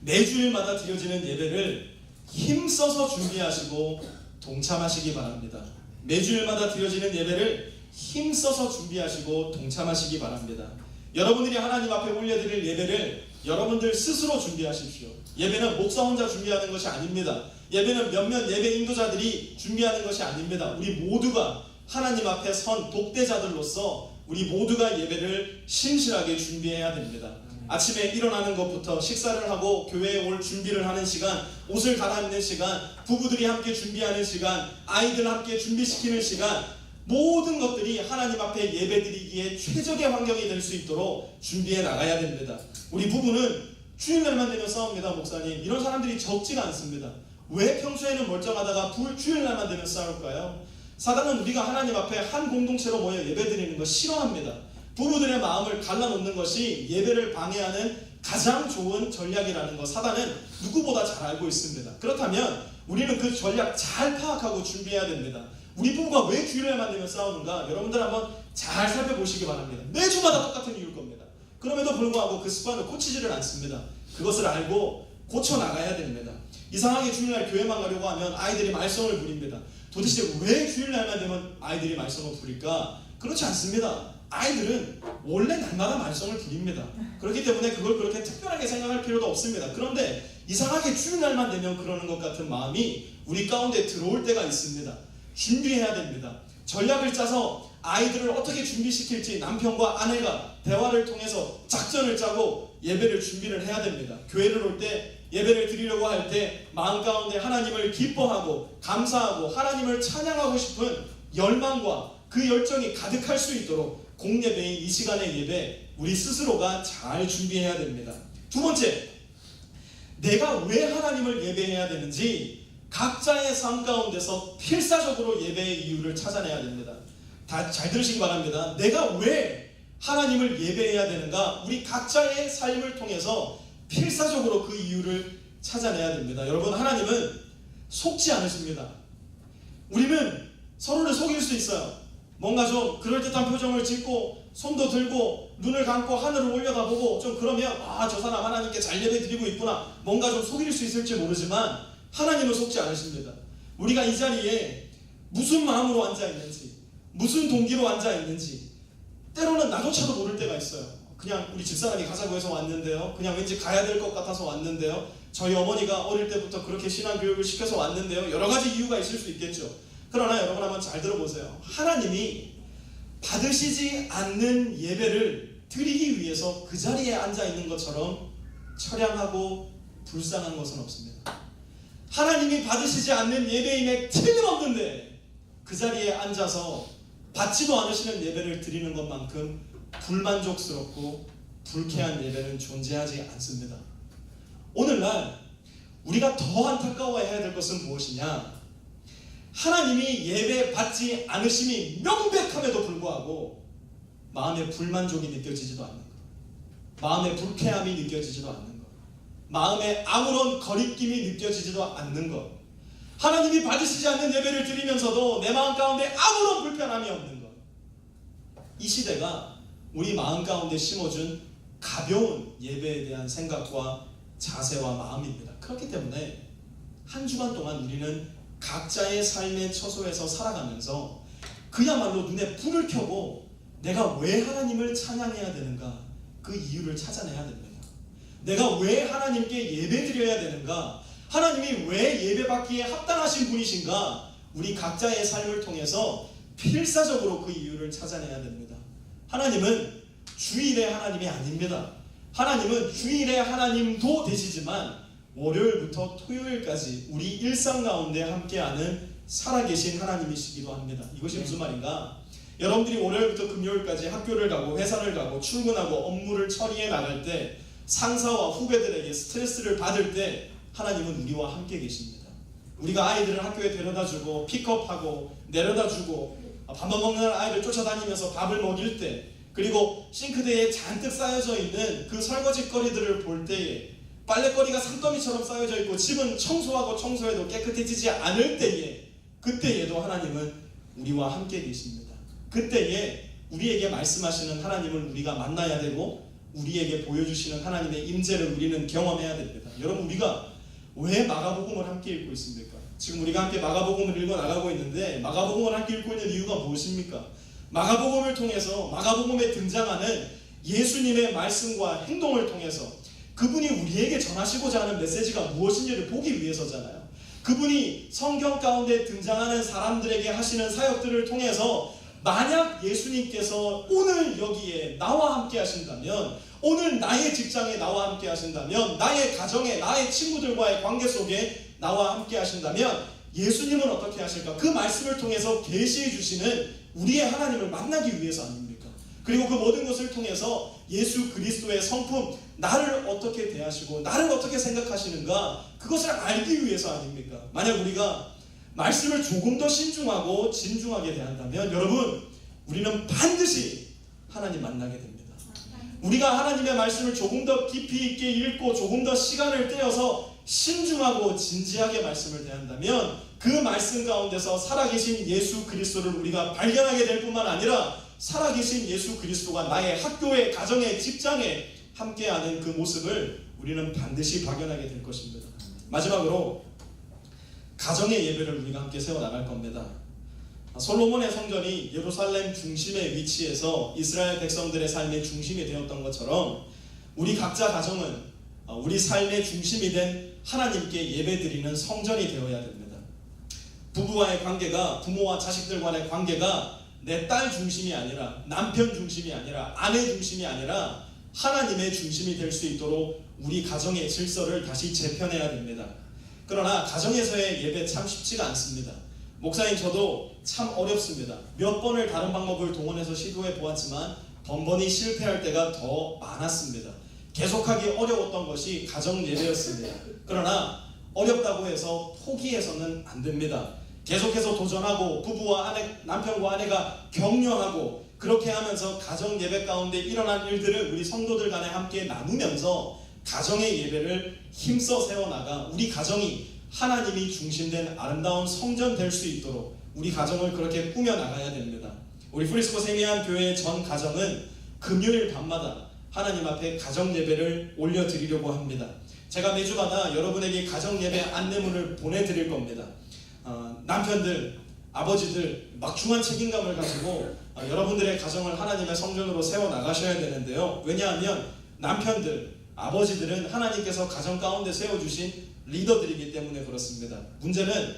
매주일마다 드려지는 예배를 힘써서 준비하시고 동참하시기 바랍니다. 매주일마다 드려지는 예배를 힘써서 준비하시고 동참하시기 바랍니다. 여러분들이 하나님 앞에 올려드릴 예배를 여러분들 스스로 준비하십시오. 예배는 목사 혼자 준비하는 것이 아닙니다. 예배는 몇몇 예배 인도자들이 준비하는 것이 아닙니다. 우리 모두가 하나님 앞에 선 독대자들로서 우리 모두가 예배를 신실하게 준비해야 됩니다. 아침에 일어나는 것부터 식사를 하고 교회에 올 준비를 하는 시간, 옷을 갈아입는 시간, 부부들이 함께 준비하는 시간, 아이들 함께 준비시키는 시간, 모든 것들이 하나님 앞에 예배드리기에 최적의 환경이 될 수 있도록 준비해 나가야 됩니다. 우리 부부는 주일날만 되면 싸웁니다. 목사님, 이런 사람들이 적지가 않습니다. 왜 평소에는 멀쩡하다가 주일날만 되면 싸울까요? 사단은 우리가 하나님 앞에 한 공동체로 모여 예배드리는 거 싫어합니다. 부부들의 마음을 갈라놓는 것이 예배를 방해하는 가장 좋은 전략이라는 것, 사단은 누구보다 잘 알고 있습니다. 그렇다면 우리는 그 전략 잘 파악하고 준비해야 됩니다. 우리 부부가 왜 주일날만 되면 싸우는가? 여러분들 한번 잘 살펴보시기 바랍니다. 매주마다 똑같은 이유일 겁니다. 그럼에도 불구하고 그 습관을 고치지를 않습니다. 그것을 알고 고쳐나가야 됩니다. 이상하게 주일날 교회만 가려고 하면 아이들이 말썽을 부립니다. 도대체 왜 주일날만 되면 아이들이 말썽을 부릴까? 그렇지 않습니다. 아이들은 원래 날마다 말썽을 부립니다. 그렇기 때문에 그걸 그렇게 특별하게 생각할 필요도 없습니다. 그런데 이상하게 주일날만 되면 그러는 것 같은 마음이 우리 가운데 들어올 때가 있습니다. 준비해야 됩니다. 전략을 짜서 아이들을 어떻게 준비시킬지 남편과 아내가 대화를 통해서 작전을 짜고 예배를 준비를 해야 됩니다. 교회를 올 때, 예배를 드리려고 할 때 마음 가운데 하나님을 기뻐하고 감사하고 하나님을 찬양하고 싶은 열망과 그 열정이 가득할 수 있도록 공예배인 이 시간의 예배 우리 스스로가 잘 준비해야 됩니다. 두 번째, 내가 왜 하나님을 예배해야 되는지 각자의 삶 가운데서 필사적으로 예배의 이유를 찾아내야 됩니다. 다 잘 들으시기 바랍니다. 내가 왜 하나님을 예배해야 되는가? 우리 각자의 삶을 통해서 필사적으로 그 이유를 찾아내야 됩니다. 여러분, 하나님은 속지 않으십니다. 우리는 서로를 속일 수 있어요. 뭔가 좀 그럴듯한 표정을 짓고 손도 들고 눈을 감고 하늘을 올려다보고 좀 그러면 저 사람 하나님께 잘 예배 드리고 있구나, 뭔가 좀 속일 수 있을지 모르지만 하나님은 속지 않으십니다. 우리가 이 자리에 무슨 마음으로 앉아 있는지, 무슨 동기로 앉아 있는지 때로는 나조차도 모를 때가 있어요. 그냥 우리 집사람이 가자고 해서 왔는데요. 그냥 왠지 가야 될 것 같아서 왔는데요. 저희 어머니가 어릴 때부터 그렇게 신앙교육을 시켜서 왔는데요. 여러 가지 이유가 있을 수 있겠죠. 그러나 여러분 한번 잘 들어보세요. 하나님이 받으시지 않는 예배를 드리기 위해서 그 자리에 앉아 있는 것처럼 처량하고 불쌍한 것은 없습니다. 하나님이 받으시지 않는 예배임에 틀림없는데 그 자리에 앉아서 받지도 않으시는 예배를 드리는 것만큼 불만족스럽고 불쾌한 예배는 존재하지 않습니다. 오늘날 우리가 더 안타까워해야 될 것은 무엇이냐? 하나님이 예배 받지 않으심이 명백함에도 불구하고 마음의 불만족이 느껴지지도 않는 것, 마음의 불쾌함이 느껴지지도 않는 것, 마음에 아무런 거리낌이 느껴지지도 않는 것, 하나님이 받으시지 않는 예배를 드리면서도 내 마음 가운데 아무런 불편함이 없는 것. 이 시대가 우리 마음 가운데 심어준 가벼운 예배에 대한 생각과 자세와 마음입니다. 그렇기 때문에 한 주간 동안 우리는 각자의 삶의 처소에서 살아가면서 그야말로 눈에 불을 켜고 내가 왜 하나님을 찬양해야 되는가, 그 이유를 찾아내야 됩니다. 내가 왜 하나님께 예배드려야 되는가, 하나님이 왜 예배받기에 합당하신 분이신가, 우리 각자의 삶을 통해서 필사적으로 그 이유를 찾아내야 됩니다. 하나님은 주일의 하나님이 아닙니다. 하나님은 주일의 하나님도 되시지만 월요일부터 토요일까지 우리 일상 가운데 함께하는 살아계신 하나님이시기도 합니다. 이것이 무슨 말인가? 여러분들이 월요일부터 금요일까지 학교를 가고 회사를 가고 출근하고 업무를 처리해 나갈 때 상사와 후배들에게 스트레스를 받을 때 하나님은 우리와 함께 계십니다. 우리가 아이들을 학교에 데려다주고 픽업하고 내려다주고 밥만 먹는 아이를 쫓아다니면서 밥을 먹일 때, 그리고 싱크대에 잔뜩 쌓여져 있는 그 설거지거리들을 볼 때에 빨래거리가 산더미처럼 쌓여져 있고 집은 청소하고 청소해도 깨끗해지지 않을 때에, 그때에도 하나님은 우리와 함께 계십니다. 그때에 우리에게 말씀하시는 하나님을 우리가 만나야 되고 우리에게 보여주시는 하나님의 임재를 우리는 경험해야 됩니다. 여러분, 우리가 왜 마가복음을 함께 읽고 있습니까? 지금 우리가 함께 마가복음을 읽어 나가고 있는데 마가복음을 함께 읽고 있는 이유가 무엇입니까? 마가복음을 통해서 마가복음에 등장하는 예수님의 말씀과 행동을 통해서 그분이 우리에게 전하시고자 하는 메시지가 무엇인지를 보기 위해서잖아요. 그분이 성경 가운데 등장하는 사람들에게 하시는 사역들을 통해서 만약 예수님께서 오늘 여기에 나와 함께 하신다면, 오늘 나의 직장에 나와 함께 하신다면, 나의 가정에, 나의 친구들과의 관계 속에 나와 함께 하신다면 예수님은 어떻게 하실까? 그 말씀을 통해서 계시해 주시는 우리의 하나님을 만나기 위해서 아닙니까? 그리고 그 모든 것을 통해서 예수 그리스도의 성품, 나를 어떻게 대하시고 나를 어떻게 생각하시는가, 그것을 알기 위해서 아닙니까? 만약 우리가 말씀을 조금 더 신중하고 진중하게 대한다면 여러분, 우리는 반드시 하나님 만나게 됩니다. 우리가 하나님의 말씀을 조금 더 깊이 있게 읽고 조금 더 시간을 떼어서 신중하고 진지하게 말씀을 대한다면 그 말씀 가운데서 살아계신 예수 그리스도를 우리가 발견하게 될 뿐만 아니라 살아계신 예수 그리스도가 나의 학교에, 가정에, 직장에 함께하는 그 모습을 우리는 반드시 발견하게 될 것입니다. 마지막으로 가정의 예배를 우리가 함께 세워나갈 겁니다. 솔로몬의 성전이 예루살렘 중심에 위치해서 이스라엘 백성들의 삶의 중심이 되었던 것처럼 우리 각자 가정은 우리 삶의 중심이 된 하나님께 예배드리는 성전이 되어야 됩니다. 부부와의 관계가, 부모와 자식들 간의 관계가 내 딸 중심이 아니라, 남편 중심이 아니라, 아내 중심이 아니라 하나님의 중심이 될 수 있도록 우리 가정의 질서를 다시 재편해야 됩니다. 그러나 가정에서의 예배 참 쉽지가 않습니다. 목사님, 저도 참 어렵습니다. 몇 번을 다른 방법을 동원해서 시도해 보았지만 번번이 실패할 때가 더 많았습니다. 계속하기 어려웠던 것이 가정 예배였습니다. 그러나 어렵다고 해서 포기해서는 안 됩니다. 계속해서 도전하고 부부와 아내, 남편과 아내가 격려하고 그렇게 하면서 가정 예배 가운데 일어난 일들을 우리 성도들 간에 함께 나누면서 가정의 예배를 힘써 세워나가 우리 가정이 하나님이 중심된 아름다운 성전 될 수 있도록 우리 가정을 그렇게 꾸며나가야 됩니다. 우리 프리스코 세미한 교회의 전 가정은 금요일 밤마다 하나님 앞에 가정 예배를 올려드리려고 합니다. 제가 매주마다 여러분에게 가정 예배 안내문을 보내드릴 겁니다. 남편들, 아버지들 막중한 책임감을 가지고 여러분들의 가정을 하나님의 성전으로 세워나가셔야 되는데요. 왜냐하면 남편들, 아버지들은 하나님께서 가정 가운데 세워주신 리더들이기 때문에 그렇습니다. 문제는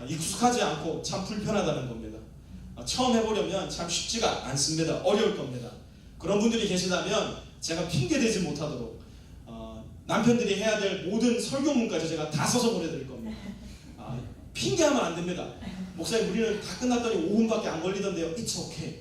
익숙하지 않고 참 불편하다는 겁니다. 처음 해보려면 참 쉽지가 않습니다. 어려울 겁니다. 그런 분들이 계시다면 제가 핑계대지 못하도록 남편들이 해야 될 모든 설교문까지 제가 다 써서 보내드릴 겁니다. 핑계하면 안 됩니다. 목사님, 우리는 다 끝났더니 5분밖에 안 걸리던데요. It's okay.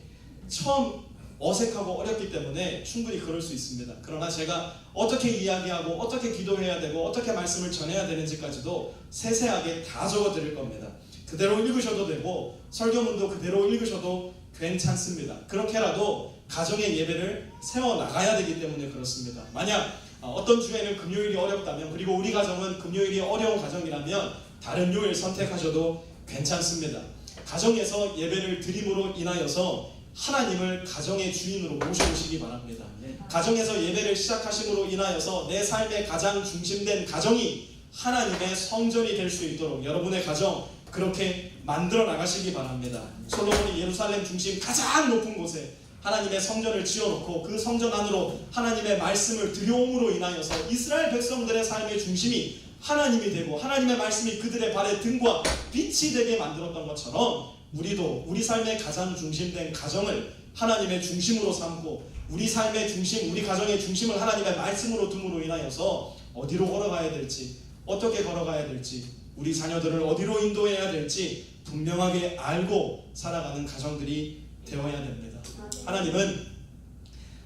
처음 어색하고 어렵기 때문에 충분히 그럴 수 있습니다. 그러나 제가 어떻게 이야기하고 어떻게 기도해야 되고 어떻게 말씀을 전해야 되는지까지도 세세하게 다 적어드릴 겁니다. 그대로 읽으셔도 되고 설교문도 그대로 읽으셔도 괜찮습니다. 그렇게라도 가정의 예배를 세워나가야 되기 때문에 그렇습니다. 만약 어떤 주에는 금요일이 어렵다면, 그리고 우리 가정은 금요일이 어려운 가정이라면 다른 요일 선택하셔도 괜찮습니다. 가정에서 예배를 드림으로 인하여서 하나님을 가정의 주인으로 모셔오시기 바랍니다. 가정에서 예배를 시작하심으로 인하여서 내 삶의 가장 중심된 가정이 하나님의 성전이 될 수 있도록 여러분의 가정 그렇게 만들어 나가시기 바랍니다. 솔로몬이 예루살렘 중심 가장 높은 곳에 하나님의 성전을 지어놓고 그 성전 안으로 하나님의 말씀을 들여옴으로 인하여서 이스라엘 백성들의 삶의 중심이 하나님이 되고 하나님의 말씀이 그들의 발의 등과 빛이 되게 만들었던 것처럼 우리도 우리 삶의 가장 중심된 가정을 하나님의 중심으로 삼고 우리 삶의 중심, 우리 가정의 중심을 하나님의 말씀으로 둠으로 인하여서 어디로 걸어가야 될지, 어떻게 걸어가야 될지, 우리 자녀들을 어디로 인도해야 될지 분명하게 알고 살아가는 가정들이 되어야 됩니다. 하나님은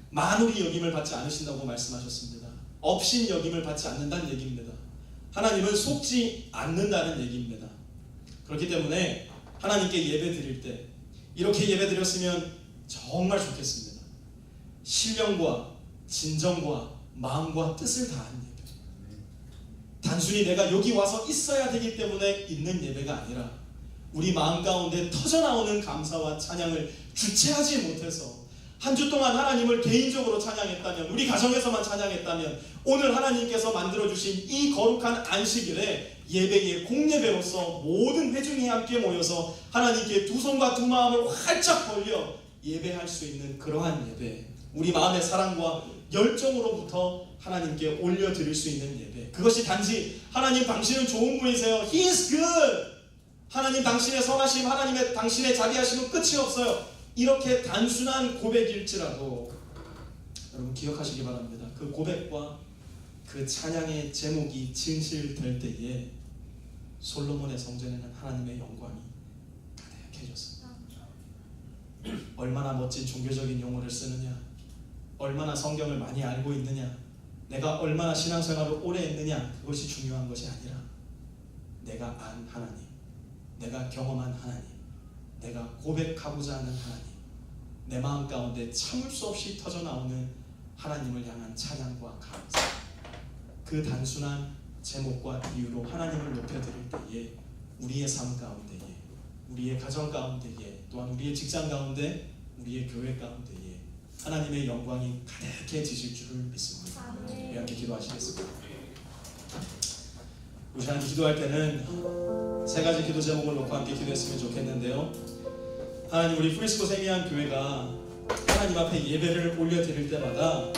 만울이 여김을 받지 않으신다고 말씀하셨습니다. 업신 여김을 받지 않는다는 얘기입니다. 하나님은 속지 않는다는 얘기입니다. 그렇기 때문에 하나님께 예배 드릴 때 이렇게 예배 드렸으면 정말 좋겠습니다. 신령과 진정과 마음과 뜻을 다한 예배. 단순히 내가 여기 와서 있어야 되기 때문에 있는 예배가 아니라 우리 마음 가운데 터져나오는 감사와 찬양을 주체하지 못해서 한 주 동안 하나님을 개인적으로 찬양했다면, 우리 가정에서만 찬양했다면, 오늘 하나님께서 만들어주신 이 거룩한 안식일에 예배의 공예배로서 모든 회중이 함께 모여서 하나님께 두 손과 두 마음을 활짝 벌려 예배할 수 있는 그러한 예배, 우리 마음의 사랑과 열정으로부터 하나님께 올려드릴 수 있는 예배, 그것이 단지 하나님 당신은 좋은 분이세요, He is good, 하나님 당신의 선하심, 하나님의 당신의 자비하심은 끝이 없어요, 이렇게 단순한 고백일지라도 여러분 기억하시기 바랍니다. 그 고백과 그 찬양의 제목이 진실될 때에 솔로몬의 성전에는 하나님의 영광이 가득해졌습니다. 얼마나 멋진 종교적인 용어를 쓰느냐, 얼마나 성경을 많이 알고 있느냐, 내가 얼마나 신앙생활을 오래 했느냐, 그것이 중요한 것이 아니라 내가 안 하나님, 내가 경험한 하나님, 내가 고백하고자 하는 하나님, 내 마음 가운데 참을 수 없이 터져나오는 하나님을 향한 찬양과 감사, 그 단순한 제목과 이유로 하나님을 높여드릴 때에 우리의 삶 가운데에, 우리의 가정 가운데에, 또한 우리의 직장 가운데, 우리의 교회 가운데에 하나님의 영광이 가득해지실 줄을 믿습니다. 우리 함께 기도하시겠습니다. 우리 하나님 기도할 때는 세 가지 기도 제목을 놓고 함께 기도했으면 좋겠는데요. 하나님, 우리 프리스코 세미한 교회가 하나님 앞에 예배를 올려드릴 때마다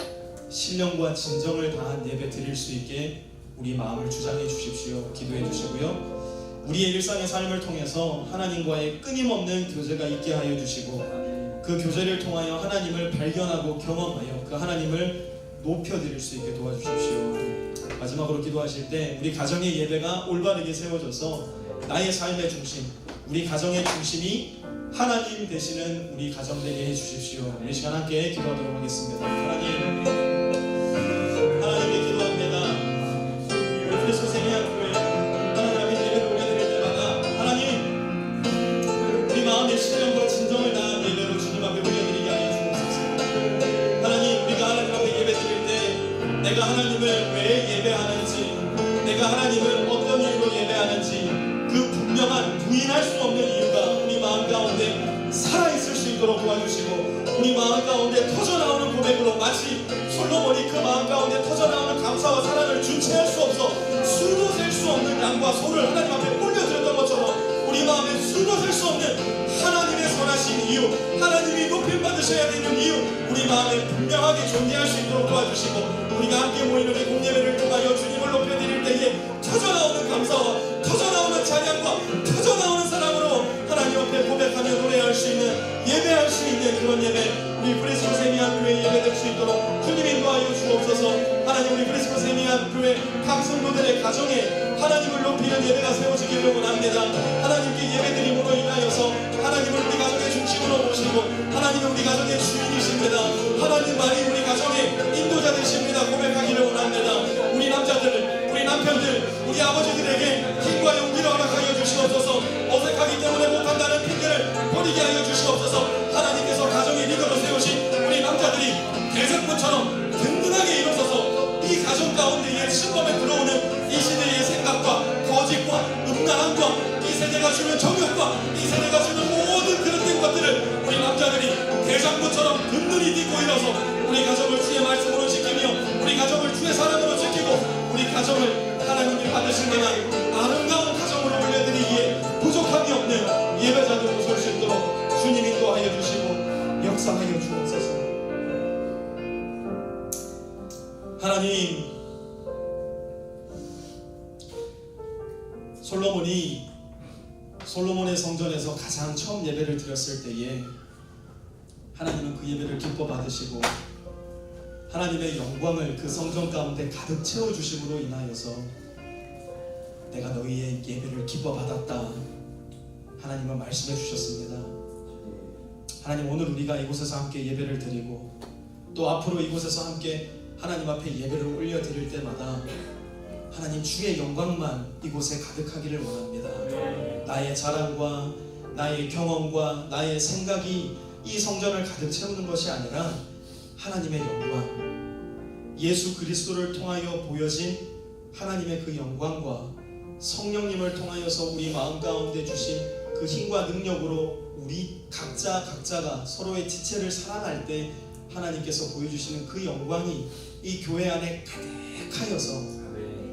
신령과 진정을 다한 예배 드릴 수 있게 우리 마음을 주장해 주십시오. 기도해 주시고요. 우리의 일상의 삶을 통해서 하나님과의 끊임없는 교제가 있게 하여 주시고 그 교제를 통하여 하나님을 발견하고 경험하여 그 하나님을 높여드릴 수 있게 도와주십시오. 마지막으로 기도하실 때 우리 가정의 예배가 올바르게 세워져서 나의 삶의 중심, 우리 가정의 중심이 하나님 되시는 우리 가정 되게 해주십시오. 이 시간 함께 기도하도록 하겠습니다. 하나님께 기도합니다. 우리 프리스코 세미한 교회 하나님 앞에 예배를 올려드릴 때마다 하나님, 우리 마음의 신령과 진정을 다한 예배로 주님 앞에 올려드리게 하여 주옵소서. 하나님, 우리가 하나님 앞에 예배 드릴 때 내가 하나님을 왜 예배하는지, 내가 하나님을 어떤 이유로 예배하는지 그 분명한 부인할 수 없는 이유가 우리 마음 가운데 살아있을 수 있도록 도와주시고, 우리 마음 가운데 터져나오는 고백으로 마치 솔로몬이 그 마음 가운데 터져나오는 감사와 사랑을 주체할 수 없어 수도 셀 수 없는 양과 소를 하나님 앞에 올려드렸던 것처럼 우리 마음에 숨어설 수 없는 하나님의 선하신 이유, 하나님이 높임 받으셔야 되는 이유, 우리 마음에 분명하게 존재할 수 있도록 도와주시고, 우리가 함께 모이는 이 공예배를 통하여 주님을 높여드릴 때에 터져나오는 감사와 터져나오는 찬양과 터져나오는 사랑으로 하나님 앞에 고백하며 노래할 수 있는, 예배할 수 있는 그런 예배, 우리 프리스코 세미한 교회 예배될 수 있도록 주님 인도하여 주옵소서. 하나님, 우리 프리스코 세미한 교회 각 성도들의 가정에 하나님을 높이는 예배가 세워지기를 원합니다. 하나님께 예배드림으로 인하여서 하나님을 우리 가정의 중심으로 모시고, 하나님은 우리 가정의 주인이십니다. 하나님만이 우리 가정의 인도자 되십니다. 고백하기를 원합니다. 우리 남자들, 우리 남편들, 우리 아버지들에게 힘과 용기를 허락하여 주시옵소서. 어색하기 때문에 못한다는 핑계를 버리게 하여 주시옵소서. 하나님께서 가정의 리더로 세우신 우리 남자들이 대장부처럼 든든하게 일어서서 이 가정 가운데에 신범에 들어오는 이 시대의 생각과 거짓과 음란함과 이 세대가 주는 정욕과 이 세대가 주는 모든 그런 것들을 우리 남자들이 대장부처럼 든든히 딛고 일어서 우리 가정을 주의 말씀으로 지키며 우리 가정을 주의 사랑으로 지키고 우리 가정을 하나님이 받으신 만한 아름다운 가정으로 올려드리기에 부족함이 없는 예배자들로 설 수 있도록 주님 인도하여 주시고 역사하여 주옵소서. 하나님, 솔로몬의 성전에서 가장 처음 예배를 드렸을 때에 하나님은 그 예배를 기뻐 받으시고 하나님의 영광을 그 성전 가운데 가득 채워주심으로 인하여서 내가 너희의 예배를 기뻐 받았다, 하나님은 말씀해 주셨습니다. 하나님, 오늘 우리가 이곳에서 함께 예배를 드리고 또 앞으로 이곳에서 함께 하나님 앞에 예배를 올려드릴 때마다 하나님 주의 영광만 이곳에 가득하기를 원합니다. 나의 자랑과 나의 경험과 나의 생각이 이 성전을 가득 채우는 것이 아니라 하나님의 영광, 예수 그리스도를 통하여 보여진 하나님의 그 영광과 성령님을 통하여서 우리 마음 가운데 주신 그 힘과 능력으로 우리 각자가 서로의 지체를 사랑할 때 하나님께서 보여주시는 그 영광이 이 교회 안에 가득하여서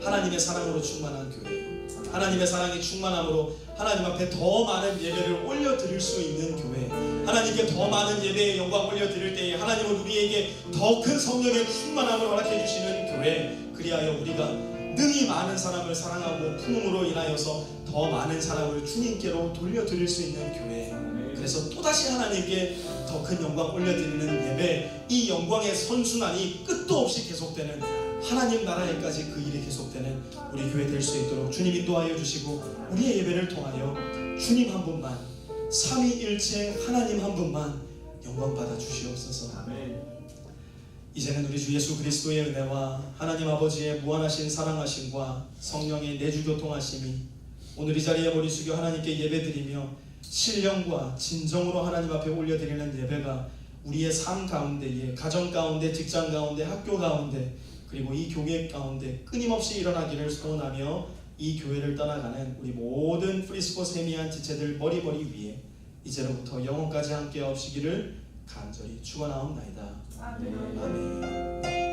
하나님의 사랑으로 충만한 교회, 하나님의 사랑이 충만함으로 하나님 앞에 더 많은 예배를 올려드릴 수 있는 교회, 하나님께 더 많은 예배의 영광 올려드릴 때에 하나님은 우리에게 더 큰 성령의 충만함을 허락해 주시는 교회, 그리하여 우리가 능히 많은 사람을 사랑하고 품음으로 인하여서 더 많은 사람을 주님께로 돌려드릴 수 있는 교회, 그래서 또다시 하나님께 더 큰 영광 올려드리는 예배, 이 영광의 선순환이 끝도 없이 계속되는 하나님 나라에까지 그 일이 계속되는 우리 교회 될 수 있도록 주님 인도하여 주시고 우리의 예배를 통하여 주님 한 분만, 삼위일체 하나님 한 분만 영광 받아 주시옵소서. 이제는 우리 주 예수 그리스도의 은혜와 하나님 아버지의 무한하신 사랑하심과 성령의 내주교통하심이 오늘 이 자리에 머리 숙여 하나님께 예배드리며 신령과 진정으로 하나님 앞에 올려드리는 예배가 우리의 삶 가운데에, 가정 가운데, 직장 가운데, 학교 가운데, 그리고 이 교회 가운데 끊임없이 일어나기를 소원하며 이 교회를 떠나가는 우리 모든 프리스코 세미한 지체들 머리머리 위에 이제로부터 영원까지 함께 하시기를 간절히 축원하옵나이다. 아멘.